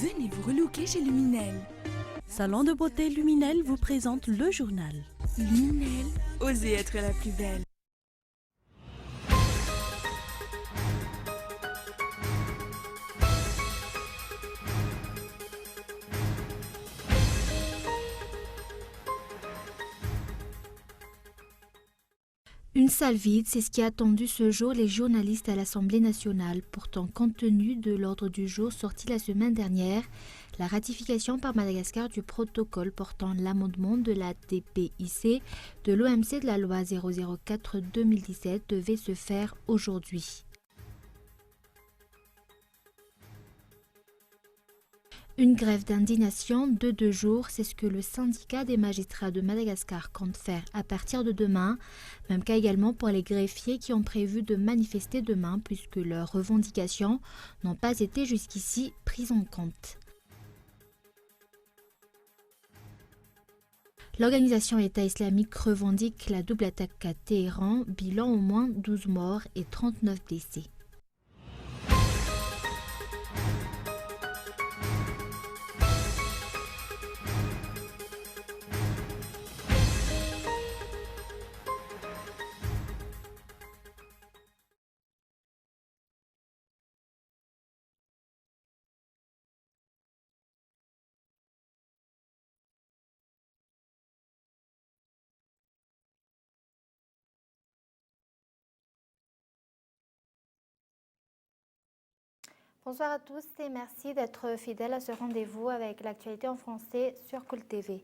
Venez vous relooker chez Luminel. Salon de beauté Luminel vous présente le journal. Luminel, osez être la plus belle. Une salle vide, c'est ce qui a attendu ce jour les journalistes à l'Assemblée nationale. Pourtant, compte tenu de l'ordre du jour sorti la semaine dernière, la ratification par Madagascar du protocole portant l'amendement de la DPIC de l'OMC de la loi 004/2017 devait se faire aujourd'hui. Une grève d'indignation de 2 jours, c'est ce que le syndicat des magistrats de Madagascar compte faire à partir de demain, même cas également pour les greffiers qui ont prévu de manifester demain puisque leurs revendications n'ont pas été jusqu'ici prises en compte. L'organisation État islamique revendique la double attaque à Téhéran, bilan au moins 12 morts et 39 blessés. Bonsoir à tous et merci d'être fidèles à ce rendez-vous avec l'actualité en français sur Cool TV.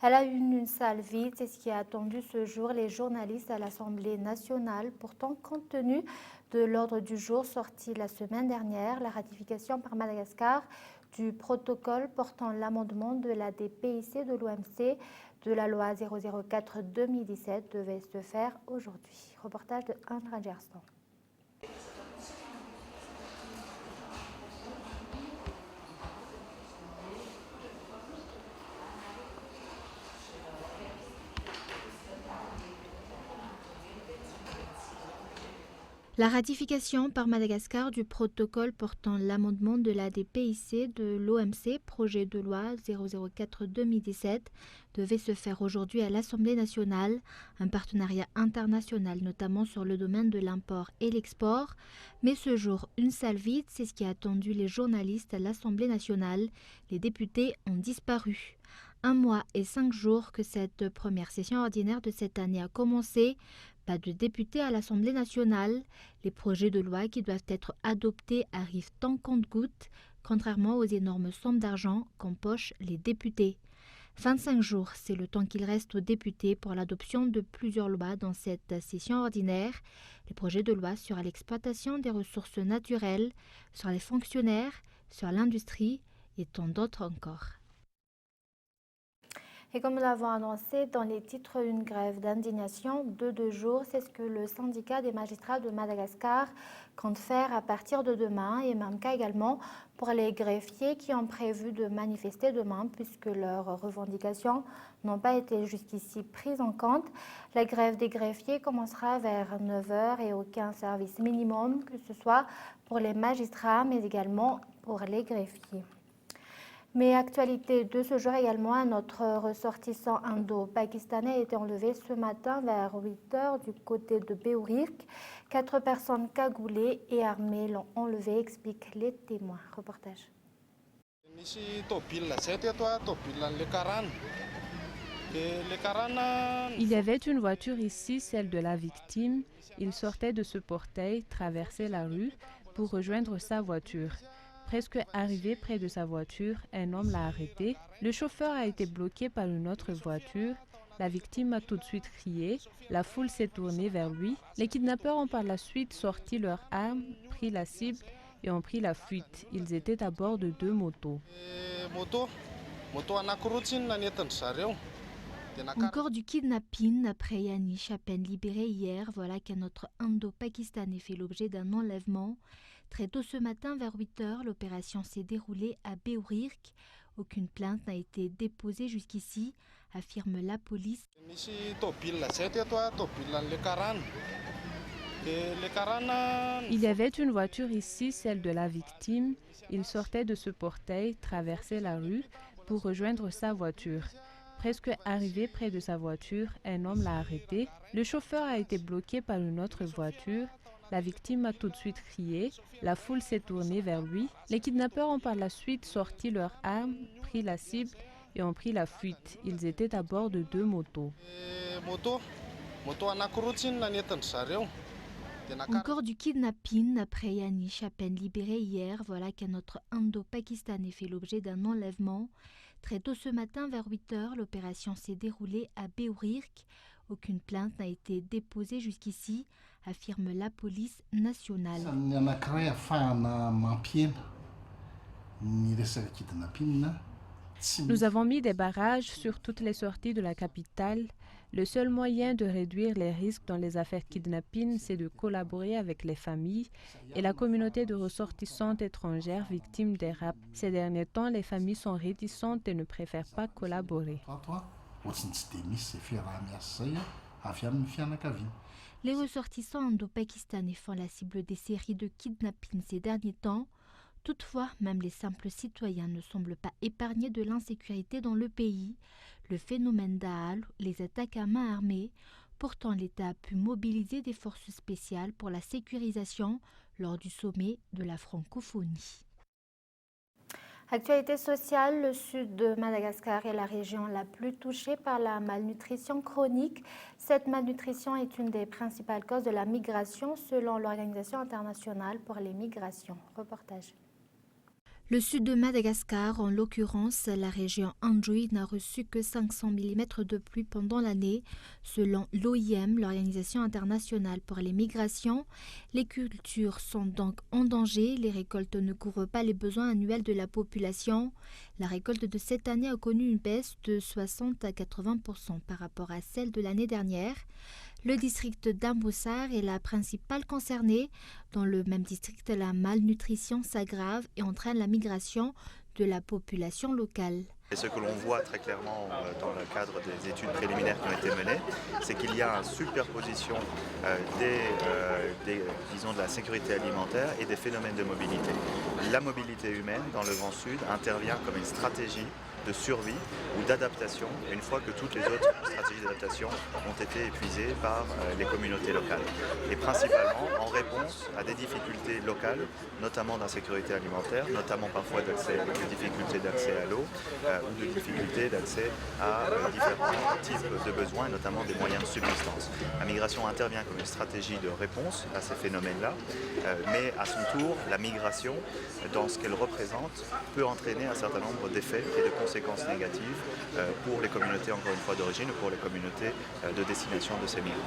Elle a eu une salle vide, c'est ce qui a attendu ce jour les journalistes à l'Assemblée nationale. Pourtant, compte tenu de l'ordre du jour sorti la semaine dernière, la ratification par Madagascar du protocole portant l'amendement de la DPIC de l'OMC de la loi 004/2017 devait se faire aujourd'hui. Reportage de Andra Gerston. La ratification par Madagascar du protocole portant l'amendement de la DPIC de l'OMC, projet de loi 004/2017, devait se faire aujourd'hui à l'Assemblée nationale, un partenariat international notamment sur le domaine de l'import et l'export. Mais ce jour, une salle vide, c'est ce qui a attendu les journalistes à l'Assemblée nationale. Les députés ont disparu. 1 mois et 5 jours que cette première session ordinaire de cette année a commencé. Pas de députés à l'Assemblée nationale. Les projets de loi qui doivent être adoptés arrivent en compte-gouttes, contrairement aux énormes sommes d'argent qu'empochent les députés. 25 jours, c'est le temps qu'il reste aux députés pour l'adoption de plusieurs lois dans cette session ordinaire. Les projets de loi sur l'exploitation des ressources naturelles, sur les fonctionnaires, sur l'industrie et tant d'autres encore. Et comme nous l'avons annoncé dans les titres, une grève d'indignation de 2 jours, c'est ce que le syndicat des magistrats de Madagascar compte faire à partir de demain et même cas également pour les greffiers qui ont prévu de manifester demain puisque leurs revendications n'ont pas été jusqu'ici prises en compte. La grève des greffiers commencera vers 9 h et aucun service minimum, que ce soit pour les magistrats mais également pour les greffiers. Mais actualité de ce jour également, un autre ressortissant indo-pakistanais a été enlevé ce matin vers 8 h du côté de Beourijk. 4 personnes cagoulées et armées l'ont enlevé, expliquent les témoins. Reportage. Il y avait une voiture ici, celle de la victime. Il sortait de ce portail, traversait la rue pour rejoindre sa voiture. Presque arrivé près de sa voiture, un homme l'a arrêté. Le chauffeur a été bloqué par une autre voiture. La victime a tout de suite crié. La foule s'est tournée vers lui. Les kidnappeurs ont par la suite sorti leurs armes, pris la cible et ont pris la fuite. Ils étaient à bord de 2 motos. Encore du kidnapping après Yanish, à peine libéré hier. Voilà qu'un autre indo-pakistanais fait l'objet d'un enlèvement. Très tôt ce matin, vers 8 h, l'opération s'est déroulée à Beourijk. Aucune plainte n'a été déposée jusqu'ici, affirme la police. Il y avait une voiture ici, celle de la victime. Il sortait de ce portail, traversait la rue pour rejoindre sa voiture. Presque arrivé près de sa voiture, un homme l'a arrêté. Le chauffeur a été bloqué par une autre voiture. La victime a tout de suite crié. La foule s'est tournée vers lui. Les kidnappeurs ont par la suite sorti leurs armes, pris la cible et ont pris la fuite. Ils étaient à bord de 2 motos. Encore du kidnapping après Yanish, à peine libéré hier. Voilà qu'un autre Indo-Pakistanais fait l'objet d'un enlèvement. Très tôt ce matin, vers 8 heures, l'opération s'est déroulée à Beourirk. Aucune plainte n'a été déposée jusqu'ici, affirme la police nationale. Nous avons mis des barrages sur toutes les sorties de la capitale. Le seul moyen de réduire les risques dans les affaires kidnapping, c'est de collaborer avec les familles et la communauté de ressortissantes étrangères victimes des rapts. Ces derniers temps, les familles sont réticentes et ne préfèrent pas collaborer. Les ressortissants indo-pakistanais font la cible des séries de kidnapping ces derniers temps. Toutefois, même les simples citoyens ne semblent pas épargnés de l'insécurité dans le pays. Le phénomène Daal, les attaques à main armée. Pourtant, l'État a pu mobiliser des forces spéciales pour la sécurisation lors du sommet de la francophonie. Actualité sociale, le sud de Madagascar est la région la plus touchée par la malnutrition chronique. Cette malnutrition est une des principales causes de la migration selon l'Organisation internationale pour les migrations. Reportage. Le sud de Madagascar, en l'occurrence la région Anjoui, n'a reçu que 500 mm de pluie pendant l'année. Selon l'OIM, l'Organisation internationale pour les migrations, les cultures sont donc en danger. Les récoltes ne couvrent pas les besoins annuels de la population. La récolte de cette année a connu une baisse de 60 à 80% par rapport à celle de l'année dernière. Le district d'Amboussar est la principale concernée. Dans le même district, la malnutrition s'aggrave et entraîne la migration de la population locale. Et ce que l'on voit très clairement dans le cadre des études préliminaires qui ont été menées, c'est qu'il y a une superposition disons de la sécurité alimentaire et des phénomènes de mobilité. La mobilité humaine dans le Grand Sud intervient comme une stratégie de survie ou d'adaptation, une fois que toutes les autres stratégies d'adaptation ont été épuisées par les communautés locales. Et principalement en réponse à des difficultés locales, notamment d'insécurité alimentaire, notamment parfois de difficultés d'accès à l'eau ou de difficultés d'accès à différents types de besoins, notamment des moyens de subsistance. La migration intervient comme une stratégie de réponse à ces phénomènes-là, mais à son tour, la migration, dans ce qu'elle représente, peut entraîner un certain nombre d'effets et de conséquences négatives pour les communautés, encore une fois, d'origine ou pour les communautés de destination de ces migrants.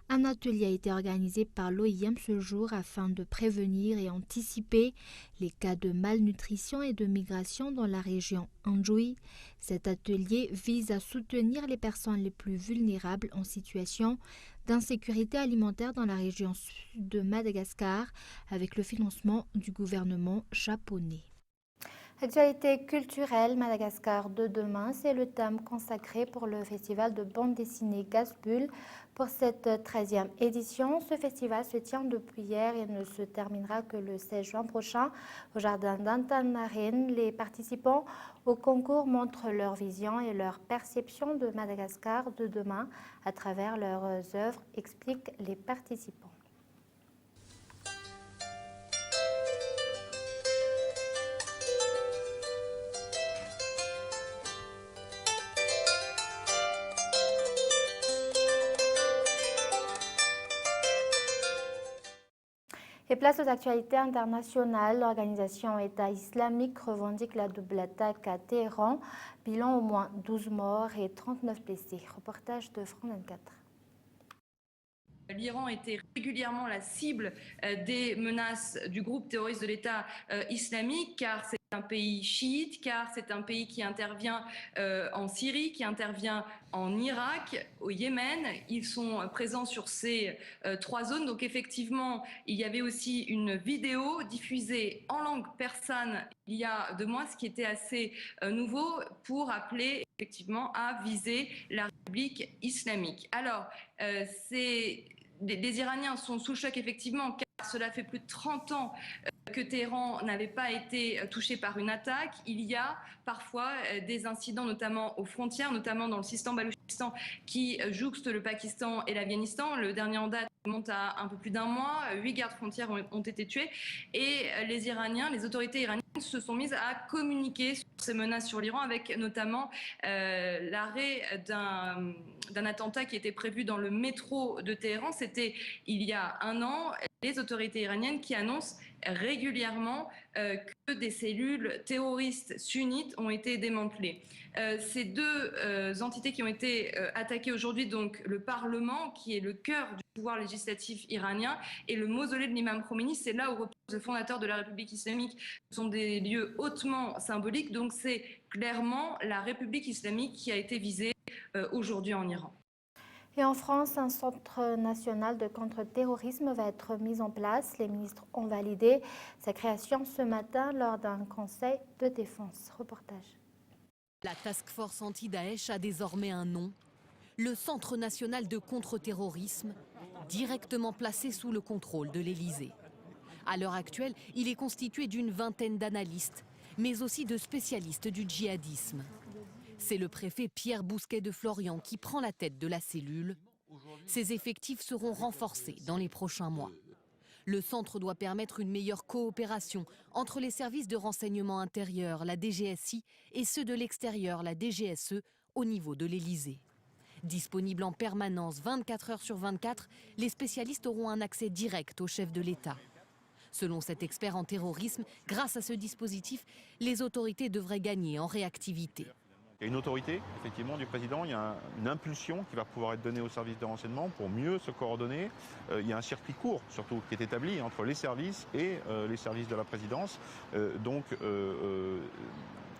Un atelier a été organisé par l'OIM ce jour afin de prévenir et anticiper les cas de malnutrition et de migration dans la région Anjoui. Cet atelier vise à soutenir les personnes les plus vulnérables en situation d'insécurité alimentaire dans la région sud de Madagascar avec le financement du gouvernement japonais. Actualité culturelle, Madagascar de demain, c'est le thème consacré pour le festival de bande dessinée Gasbull. Pour cette 13e édition, ce festival se tient depuis hier et ne se terminera que le 16 juin prochain au jardin d'Antananarivo. Les participants au concours montrent leur vision et leur perception de Madagascar de demain à travers leurs œuvres, expliquent les participants. Et place aux actualités internationales, l'organisation État islamique revendique la double attaque à Téhéran. Bilan au moins 12 morts et 39 blessés. Reportage de France 24. L'Iran était régulièrement la cible des menaces du groupe terroriste de l'État islamique, car c'est un pays chiite, car c'est un pays qui intervient en Syrie, qui intervient en Irak, au Yémen. Ils sont présents sur ces 3 zones. Donc effectivement, il y avait aussi une vidéo diffusée en langue persane il y a 2 mois, ce qui était assez nouveau, pour appeler effectivement à viser la République islamique. Alors, c'est les Iraniens sont sous le choc effectivement, car cela fait plus de 30 ans que Téhéran n'avait pas été touché par une attaque. Il y a parfois des incidents, notamment aux frontières, notamment dans le Sistan-Baloutchistan, qui jouxte le Pakistan et l'Afghanistan. Le dernier en date remonte à un peu plus d'un mois. 8 gardes frontières ont été tués. Et les Iraniens, les autorités iraniennes se sont mises à communiquer sur ces menaces sur l'Iran, avec notamment l'arrêt d'un attentat qui était prévu dans le métro de Téhéran. C'était il y a un an. Les autorités iraniennes qui annoncent régulièrement que des cellules terroristes sunnites ont été démantelées. Ces deux entités qui ont été attaquées aujourd'hui, donc le Parlement, qui est le cœur du pouvoir législatif iranien, et le mausolée de l'imam Khomeini, c'est là où repose le fondateur de la République islamique. Ce sont des lieux hautement symboliques, donc c'est clairement la République islamique qui a été visée aujourd'hui en Iran. Et en France, un centre national de contre-terrorisme va être mis en place. Les ministres ont validé sa création ce matin lors d'un conseil de défense. Reportage. La Task Force anti-Daesh a désormais un nom, le Centre national de contre-terrorisme, directement placé sous le contrôle de l'Élysée. À l'heure actuelle, il est constitué d'une vingtaine d'analystes, mais aussi de spécialistes du djihadisme. C'est le préfet Pierre Bousquet de Florian qui prend la tête de la cellule. Ses effectifs seront renforcés dans les prochains mois. Le centre doit permettre une meilleure coopération entre les services de renseignement intérieur, la DGSI, et ceux de l'extérieur, la DGSE, au niveau de l'Élysée. Disponible en permanence 24 heures sur 24, les spécialistes auront un accès direct au chef de l'État. Selon cet expert en terrorisme, grâce à ce dispositif, les autorités devraient gagner en réactivité. Il y a une autorité, effectivement, du président, il y a une impulsion qui va pouvoir être donnée aux services de renseignement pour mieux se coordonner. Il y a un circuit court, surtout, qui est établi entre les services et les services de la présidence. Donc,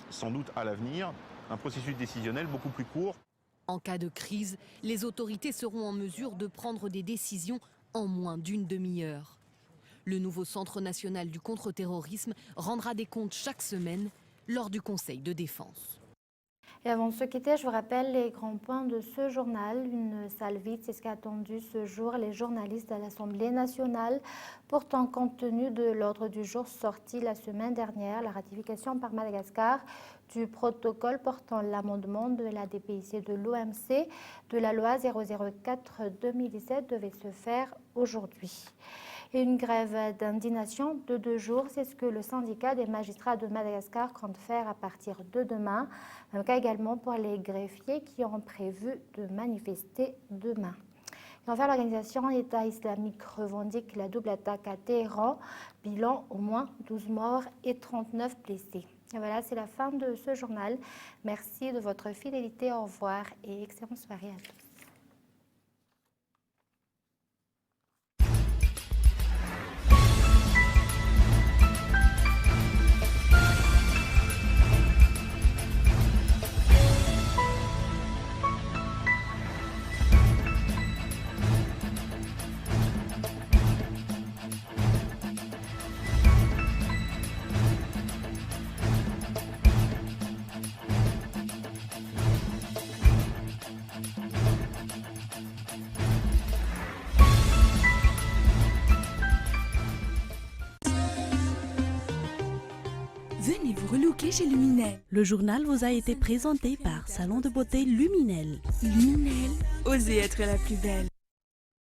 sans doute à l'avenir, un processus décisionnel beaucoup plus court. En cas de crise, les autorités seront en mesure de prendre des décisions en moins d'une demi-heure. Le nouveau Centre national du contre-terrorisme rendra des comptes chaque semaine lors du Conseil de défense. Et avant de se quitter, je vous rappelle les grands points de ce journal. Une salle vide, c'est ce qu'a attendu ce jour les journalistes à l'Assemblée nationale. Pourtant, compte tenu de l'ordre du jour sorti la semaine dernière, la ratification par Madagascar du protocole portant l'amendement de la DPIC de l'OMC de la loi 004/2017 devait se faire aujourd'hui. Et une grève d'indignation de 2 jours, c'est ce que le syndicat des magistrats de Madagascar compte faire à partir de demain. Un cas également pour les greffiers qui ont prévu de manifester demain. Et enfin, l'organisation État islamique revendique la double attaque à Téhéran. Bilan, au moins 12 morts et 39 blessés. Et voilà, c'est la fin de ce journal. Merci de votre fidélité. Au revoir et excellente soirée à tous. Venez vous relooker chez Luminel. Le journal vous a été présenté par Salon de beauté Luminel. Luminel, osez être la plus belle.